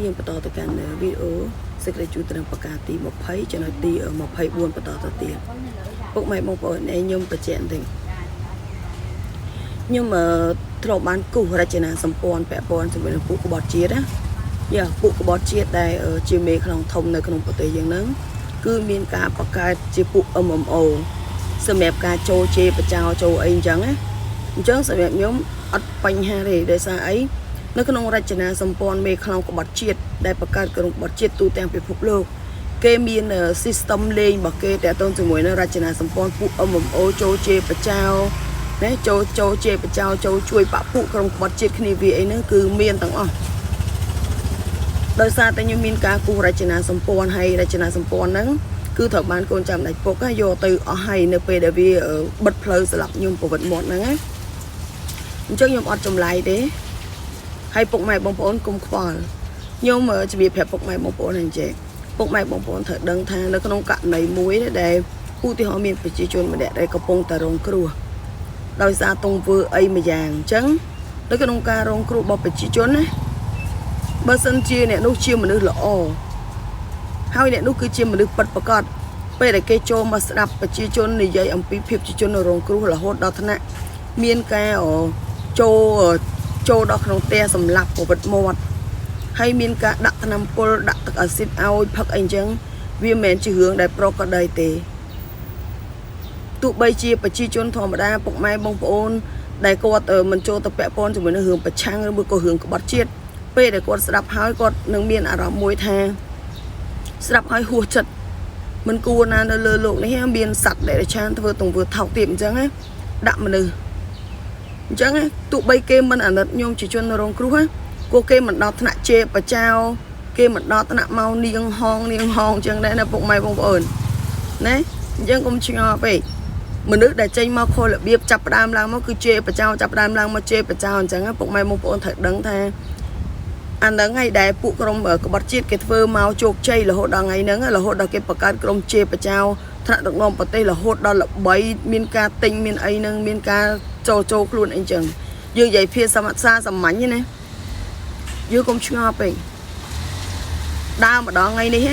យើងបន្តទៅកាន់វីដេអូសេចក្តីជួបត្រឹមប្រកាសទី20ចំណុចទី24បន្តទៅទៀតពុកម៉ែបងប្អូនខ្ញុំបញ្ជាក់បន្តិចខ្ញុំធ្លាប់បានគូសរចនាសម្ព័ន្ធពាក់ព័ន្ធជាមួយនឹងពួកក្បត់ជាតិណាពួកក្បត់ជាតិដែលជាមេខ្នងធំនៅក្នុងប្រទេសយើងហ្នឹងគឺមានការបង្កើតជាពួក MMO សម្រាប់ការចូលជេរបចោចូលអីអញ្ចឹងណាអញ្ចឹងសម្រាប់ខ្ញុំអត់បញ្ហាទេដោយសារអីនៅក្នុងរចនាសម្ព័ន្ធមេខ្នងក្បត់ជាតិដែលបង្កើតក្រុមក្បត់ជាតិទូទាំងពិភពលោកគេមាន system លេងរបស់គេតែតទៅជាមួយនឹងរចនាសម្ព័ន្ធពួក MMO ចូលជេរបចោណាចូលជេរបចោចូលជួយបាក់ពួកក្រុមក្បត់ជាតិគ្នាវាអីហ្នឹងគឺមានទាំងអស់ដោយសារតែខ្ញុំមានការគូសរចនាសម្ព័ន្ធហើយរចនាសម្ព័ន្ធហ្នឹងគឺត្រូវបានកូនចាំដាច់ពុកយកទៅអស់ហើយនៅពេលដែលវាបិទផ្លូវសម្រាប់ខ្ញុំប្រវត្តិមាត់ហ្នឹងណាអញ្ចឹងខ្ញុំអត់ចម្លែកទេហើយពុកម៉ែបងប្អូនគុំខ្វល់ខ្ញុំជម្រាបប្រាប់ពុកម៉ែបងប្អូនហ្នឹងចេះពុកម៉ែបងប្អូនត្រូវដឹងថានៅក្នុងករណីមួយដែលឧទាហរណ៍មានប្រជាជនម្នាក់ដែលកំពុងតែរងគ្រោះដោយសារទង្វើអីមួយយ៉ាងអញ្ចឹងនៅក្នុងការរងគ្រោះរបស់ប្រជាជនណាបើសិនជាអ្នកនោះជាមនុស្សល្អហើយអ្នកនោះគឺជាមនុស្សពិតប្រាកដពេលដែលគេចូលមកស្ដាប់ប្រជាជននិយាយអំពីភាពជាជនរងគ្រោះរហូតដល់ថ្នាក់មានការចូលដល់ក្នុងផ្ទះសម្លាប់ប្រវត្តិមាត់ហើយមានការដាក់ថ្នាំពុលដាក់ទឹកអាស៊ីតឲ្យផឹកអីចឹងវាមិនមែនជារឿងដែលប្រក្រតីទេទោះបីជាប្រជាជនធម្មតាពុកម៉ែបងប្អូនដែលគាត់មិនចូលទៅពាក់ព័ន្ធជាមួយនឹងរឿងប្រឆាំងឬក៏រឿងក្បត់ជាតិពេលដែលគាត់ស្ដាប់ហើយគាត់នឹងមានអារម្មណ៍មួយថាស្ដាប់ហើយហួសចិត្តមិនគួរណានៅលើโลกនេះមានសត្វដែលឆានធ្វើទង្វើថោកទាបអញ្ចឹងណាដាក់មនុស្សអញ្ចឹងទោះបីគេមិនអាណិតខ្ញុំជាជនរងគ្រោះគួរគេមិនដល់ថ្នាក់ជេរបចោគេមិនដល់ថ្នាក់មកនាងហងអញ្ចឹងដែរណាពុកម៉ែបងប្អូនណាអញ្ចឹងកុំឆ្ងល់ពេកមនុស្សដែលចេញមកខុសរបៀបចាប់ផ្ដើមឡើងមកគឺជេរបចោចាប់ផ្ដើមឡើងមកជេរបចោអញ្ចឹងពុកម៉ែបងប្អូនត្រូវដឹងថាអាហ្នឹងហើយដែលពួកក្រុមក្បត់ជាតិគេធ្វើមកជោគជ័យរហូតដល់ថ្ងៃហ្នឹងរហូតដល់គេបង្កើតក្រុមជេរបចោថ្នាក់ដឹកនាំប្រទេសរហូតដល់ល្បីមានការទិញមានអីហ្នឹងមានការចូលខ្លួនអីចឹងយើងនិយាយភាសាសាមញ្ញណាយើងកុំឆ្ងល់ពេកដើរម្ដងថ្ងៃនេះ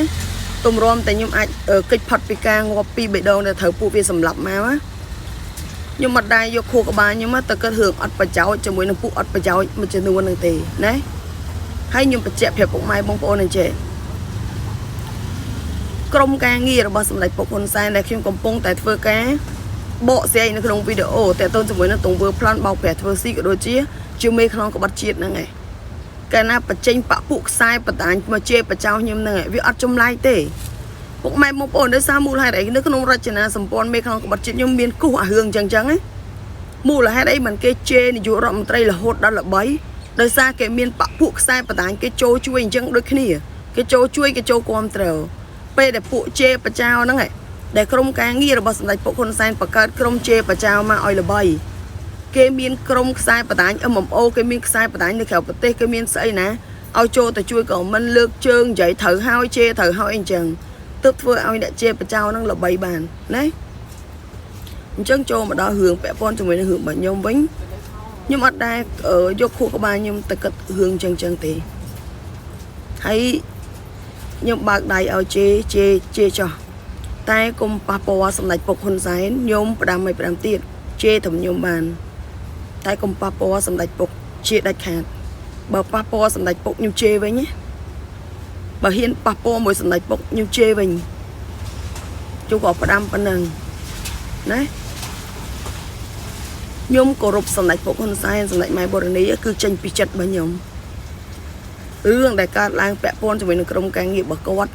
ទម្រាំតែខ្ញុំអាចកិច្ចផុតពីការងាប់ពីបេះដូងដែលត្រូវពួកវាសម្លាប់មកខ្ញុំមិនដែរយកខួរក្បាលខ្ញុំទៅគិតរឿងអត់ប្រយោជន៍ជាមួយនឹងពួកអត់ប្រយោជន៍មួយចំនួនហ្នឹងទេណាហើយខ្ញុំបញ្ជាក់ប្រាប់ពុកម៉ែបងប្អូនអញ្ចឹងក្រុមការងាររបស់សម្ដេចពុកហ៊ុនសែនដែលខ្ញុំកំពុងតែធ្វើការបកស្រាយនៅក្នុងវីដេអូតែតូនជាមួយនឹងទង្វើប្លន់បោកប្រាស់ធ្វើស៊ីក៏ដូចជាមេខ្នងក្បត់ជាតិហ្នឹងឯងកាលណាបញ្ចេញបាក់ពួកខ្សែបតាញមកជេរបចោខ្ញុំហ្នឹងវាអត់ចម្លែកទេពុកម៉ែបងប្អូនដោយសារមូលហេតុអីនៅក្នុងរចនាសម្ព័ន្ធមេខ្នងក្បត់ជាតិខ្ញុំមានគូសអារឿងអញ្ចឹងណាមូលហេតុអីមិនគេជេរនាយករដ្ឋមន្ត្រីរហូតដល់ល្បីដោយសារគេមានបាក់ពួកខ្សែបតាញគេចូលជួយអញ្ចឹងដូចគ្នាគេចូលជួយគេចូលគ្រប់ត្រូវពេលដែលពួកជេរបចោហ្នឹងឯងដែលក្រុមការងាររបស់សម្ដេចពុកហ៊ុនសែនបង្កើតក្រុមជេរបចោមកឲ្យល្បីគេមានក្រុមខ្សែបតាញ MMO គេមានខ្សែបតាញនៅក្រៅប្រទេសគេមានស្អីណាឲ្យចូលទៅជួយក៏មិនលើកជើងនិយាយត្រូវហើយជេរត្រូវហើយអញ្ចឹងទើបធ្វើឲ្យអ្នកជេរបចោហ្នឹងល្បីបានណាអញ្ចឹងចូលមកដល់រឿងពាក់ព័ន្ធជាមួយនឹងរឿងរបស់ខ្ញុំវិញខ្ញុំអត់ដែរយកខួរក្បាលខ្ញុំទៅគិតរឿងអញ្ចឹងទេហើយខ្ញុំបើកដៃឲ្យជេរចោះតែកុំប៉ះពាល់សម្ដេចពុកហ៊ុនសែនខ្ញុំផ្ដាំទៀតជេរត្រឹមខ្ញុំបានតែកុំប៉ះពាល់សម្ដេចពុកជាដាច់ខាតបើប៉ះពាល់សម្ដេចពុកខ្ញុំជេរវិញណាបើហ៊ានប៉ះពាល់មួយសម្ដេចពុកខ្ញុំជេរវិញជួក៏ផ្ដាំប៉ុណ្ណឹងណាខ្ញុំគោរពសម្ដេចពុកហ៊ុនសែនសម្ដេចម៉ែបូរនីគឺចេញពីចិត្តរបស់ខ្ញុំរឿងដែលកើតឡើងពាក់ព័ន្ធជាមួយនឹងក្រុមការងាររបស់គាត់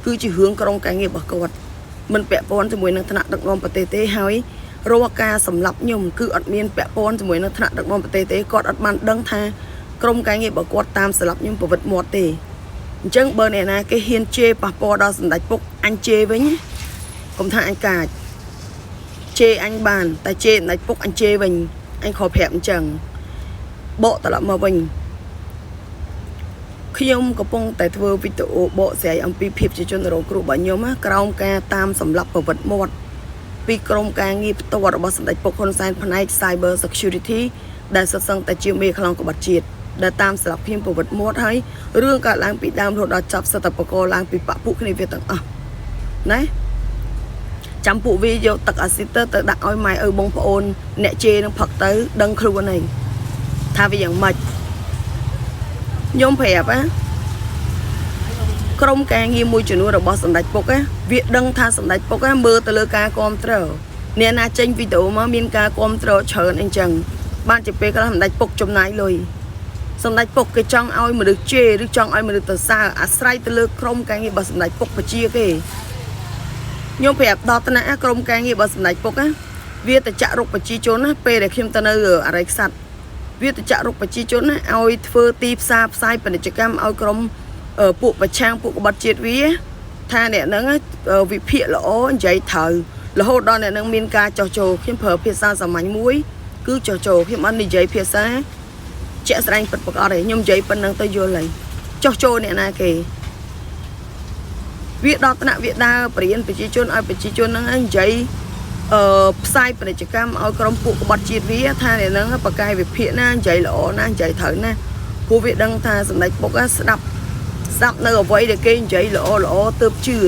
គឺជារឿងក្រុមការងាររបស់គាត់មិនពាក់ព័ន្ធជាមួយនឹងថ្នាក់ដឹកនាំប្រទេសទេហើយរាល់ការសម្លាប់ខ្ញុំគឺអត់មានពាក់ព័ន្ធជាមួយនឹងថ្នាក់ដឹកនាំប្រទេសទេគាត់អត់បានដឹងថាក្រុមការងាររបស់គាត់តាមសម្លាប់ខ្ញុំប្រវត្តិមាត់ទេអញ្ចឹងបើអ្នកណាគេហ៊ានជេរប៉ះពាល់ដល់សម្ដេចពុកអញជេរវិញកុំថាអញកាចជេរអញបានតែជេរសម្ដេចពុកអញជេរវិញអញខកប្រាប់អញ្ចឹងបកត្រឡប់មកវិញខ្ញុំកំពុងតែធ្វើវីដេអូបកស្រាយអំពីភាពជាជនរងគ្រោះរបស់ខ្ញុំក្រោមការតាមសម្លាប់ប្រវត្តិមាត់ពីក្រុមការងារផ្ទាល់របស់សម្ដេចពុកហ៊ុនសែនផ្នែក Cyber Security ដែលសុទ្ធសឹងតែជាមេខ្លោងក្បត់ជាតិ ដែលតាមស្លាប់ខ្ញុំប្រវត្តិមាត់ហើយរឿងកើតឡើងពីដើមរហូតដល់ចប់សតបកឡើងពីបពុគ្នាវាទាំងអស់ណាចាំពួកវាយកទឹកអាស៊ីតទៅដាក់ឲ្យម៉ែឪបងប្អូនអ្នកជេរនឹងផឹកទៅដឹងខ្លួនឯងថាវាយ៉ាងម៉េចខ្ញុំប្រាប់ណាក្រុមការងារមួយចំនួនរបស់សម្ដេចពុកវាដឹងថាសម្ដេចពុកមើលទៅលើការគ្រប់គ្រងអ្នកណាចេញវីដេអូមកមានការគ្រប់គ្រងច្រើនអញ្ចឹងបានជាពេលខ្លះសម្ដេចពុកចំណាយលុយសម្ដេចពុកគេចង់ឲ្យមនុស្សជេរឬចង់ឲ្យមនុស្សទៅសើអាស្រ័យទៅលើក្រុមការងាររបស់សម្ដេចពុកបជាគេខ្ញុំប្រាប់ដល់ថ្នាក់ក្រុមការងាររបស់សម្ដេចពុកវាទៅចាក់រុកប្រជាជនណាពេលដែលខ្ញុំទៅនៅអរិយខ្សាត់វាទៅចាក់រុកប្រជាជនណាឲ្យធ្វើទីផ្សារផ្សាយពាណិជ្ជកម្មឲ្យក្រុមពួកប្រឆាំងពួកក្បត់ជាតិវាថាអ្នកហ្នឹងវិភាគល្អនិយាយត្រូវរហូតដល់អ្នកហ្នឹងមានការចោះចូលខ្ញុំប្រើភាសាសាមញ្ញមួយគឺចោះចូលខ្ញុំអត់និយាយភាសាជាក់ស្ដែងពិតប្រាកដទេខ្ញុំនិយាយប៉ុណ្្នឹងទៅយល់ហើយចោះចូលអ្នកណាគេវាដល់ថ្នាក់វាដើរបរៀនប្រជាជនឲ្យប្រជាជនហ្នឹងនិយាយផ្សាយពាណិជ្ជកម្មឲ្យក្រុមពួកក្បត់ជាតិវាថាអ្នកហ្នឹងបកកាយវិភាគណានិយាយល្អណានិយាយត្រូវណាព្រោះវាដឹងថាសម្ដេចពុកស្ដាប់នៅអ្វីដែលគេនិយាយល្អទើបជឿ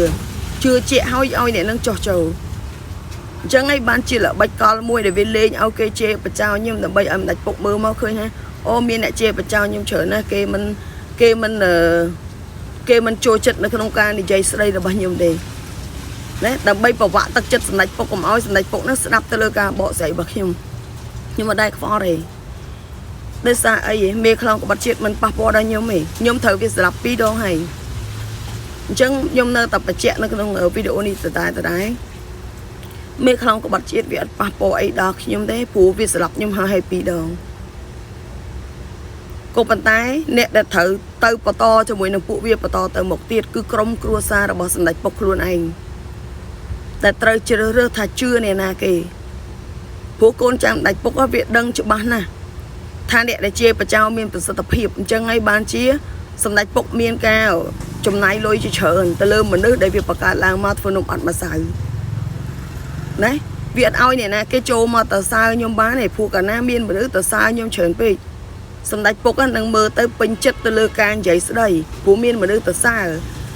ជាក់ឲ្យអ្នកនឹងចោះចូលអញ្ចឹងហើយបានជាល្បិចកលមួយដែលវាលេងឲ្យគេជេរបចោខ្ញុំដើម្បីឲ្យម្ដេចពុកមើលមកឃើញថាអូមានអ្នកជេរបចោខ្ញុំច្រើនណាស់គេមិនចូលចិត្តនៅក្នុងការនិយាយស្ដីរបស់ខ្ញុំទេណាដើម្បីប្រវាក់ទឹកចិត្តសម្ដេចពុកកុំឲ្យសម្ដេចពុកនោះស្ដាប់ទៅលើការបកស្រាយរបស់ខ្ញុំមិនដែរខ្វល់ទេដោយសារអីមេខ្លោងក្បត់ជាតិមិនប៉ះពាល់ដល់ខ្ញុំទេខ្ញុំត្រូវវាស្លាប់2ដងហើយអញ្ចឹងខ្ញុំនៅតែបញ្ជាក់នៅក្នុងវីដេអូនេះតែមេខ្លោងក្បត់ជាតិវាអត់ប៉ះពាល់អីដល់ខ្ញុំទេព្រោះវាស្លាប់ខ្ញុំហើយ2ដងក៏ប៉ុន្តែអ្នកដែលត្រូវទៅបន្តជាមួយនឹងពួកវាបន្តទៅមុខទៀតគឺក្រុមគ្រួសាររបស់សម្ដេចពុកខ្លួនឯងតែត្រូវជ្រើសរើសថាជឿអ្នកណាគេព្រោះកូនចាំសម្ដេចពុកវាដឹងច្បាស់ណាស់ថាអ្នកដែលជាប្រចៅមានប្រសិទ្ធភាពអញ្ចឹងហើយបានជាសម្ដេចពុកមានការចំណាយលុយជាច្រើនទៅលើមនុស្សដែលវាបង្កើតឡើងមកធ្វើនំអត់ម្សៅណាវាអត់ឲ្យអ្នកណាគេចូលមកទៅសើខ្ញុំបានទេព្រោះកាលណាមានមនុស្សទៅសើខ្ញុំច្រើនពេកសម្ដេចពុកនឹងមើលទៅពេញចិត្តទៅលើការនិយាយស្ដីព្រោះមានមនុស្សទៅសើ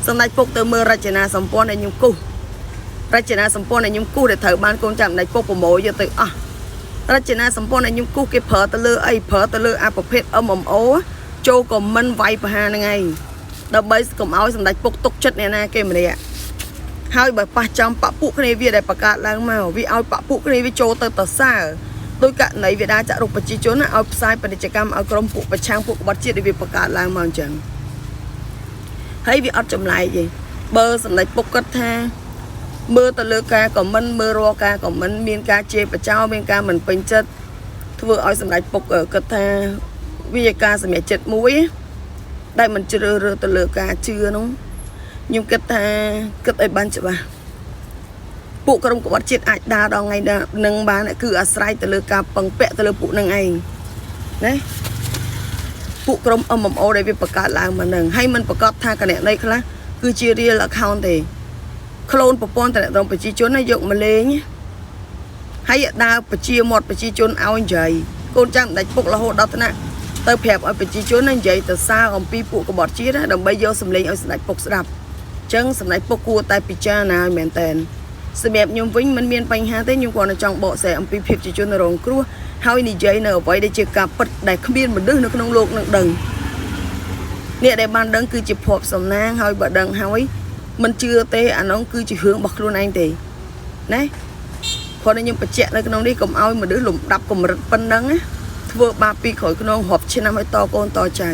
សម្ដេចពុកទៅមើលរចនាសម្ព័ន្ធឲ្យខ្ញុំគូសដែលត្រូវបានកូនចាំសម្ដេចពុកប្រមូលយកទៅអស់រចនាសម្ព័ន្ធឲ្យខ្ញុំគូសគេប្រើទៅលើអីប្រើទៅលើអាប្រភេទ MMO ចូលខមមិនវាយប្រហារហ្នឹងឯងដើម្បីកុំឲ្យសម្ដេចពុកទុកចិត្តអ្នកណាគេម្នាក់ហើយបើប៉ះចំបពុគ្នាវាដែលបង្កើតឡើងមកវាឲ្យបពុគ្នាវាចូលទៅតសើដោយករណីវាដាក់ចាក់រុកប្រជាជនឲ្យផ្សាយពាណិជ្ជកម្មឲ្យក្រុមពួកប្រឆាំងពួកក្បត់ជាតិដែលវាបង្កើតឡើងមកអញ្ចឹងហើយវាអត់ចម្លែកទេបើសម្ដេចពុកគាត់ថាមើលទៅលើការខមមិនមើលរាល់ការខមមិនមានការជេរបចោមានការមិនពេញចិត្តធ្វើឲ្យសម្ដេចពុកគាត់ថាវាជាការសម្រេចចិត្តមួយដែលមិនជ្រើសរើសទៅលើការជឿនោះខ្ញុំគិតថាគិតឲ្យបានច្បាស់ពួកក្រុមក្បត់ជាតិអាចដើរដល់ថ្ងៃនឹងបានគឺអាស្រ័យទៅលើការពឹងពាក់ទៅលើពួកនឹងឯងណាពួកក្រុម MMO ដែលវាបង្កើតឡើងមកនឹងហើយមិនប្រកាសថាគណនីខ្លះគឺជា real account ទេក្លូនប្រព័ន្ធតំណែងប្រជាជនយកមកលេងហើយដើរប្រជាមាត់ប្រជាជនឲ្យនិយាយកូនចាំសម្ដេចពុករហូតដល់ថ្នាក់ទៅប្រាប់ឲ្យប្រជាជននិយាយទៅសារអំពីពួកក្បត់ជាតិដើម្បីយកសម្លេងឲ្យសម្ដេចពុកស្ដាប់អញ្ចឹងសម្ដេចពុកគួរតែពិចារណាឲ្យមែនតើសម្រាប់ខ្ញុំវិញមិនមានបញ្ហាទេខ្ញុំគ្រាន់តែចង់បកស្រាយអំពីភាពជាជនរងគ្រោះហើយនិយាយនៅអ្វីដែលជាការពិតដែលគ្មានមនុស្សនៅក្នុងโลกនឹងដឹងអ្នកដែលបានដឹងគឺជាភ័ព្វសំណាងហើយបើដឹងហើយមិនជឿទេអានោះគឺជារឿងរបស់ខ្លួនឯងទេណាព្រោះខ្ញុំបញ្ជាក់នៅក្នុងនេះកុំឲ្យមនុស្សលំដាប់កម្រិតប៉ុណ្ណឹងធ្វើបាបពីក្រោយខ្នងរាប់ឆ្នាំឲ្យតកូនតចៅ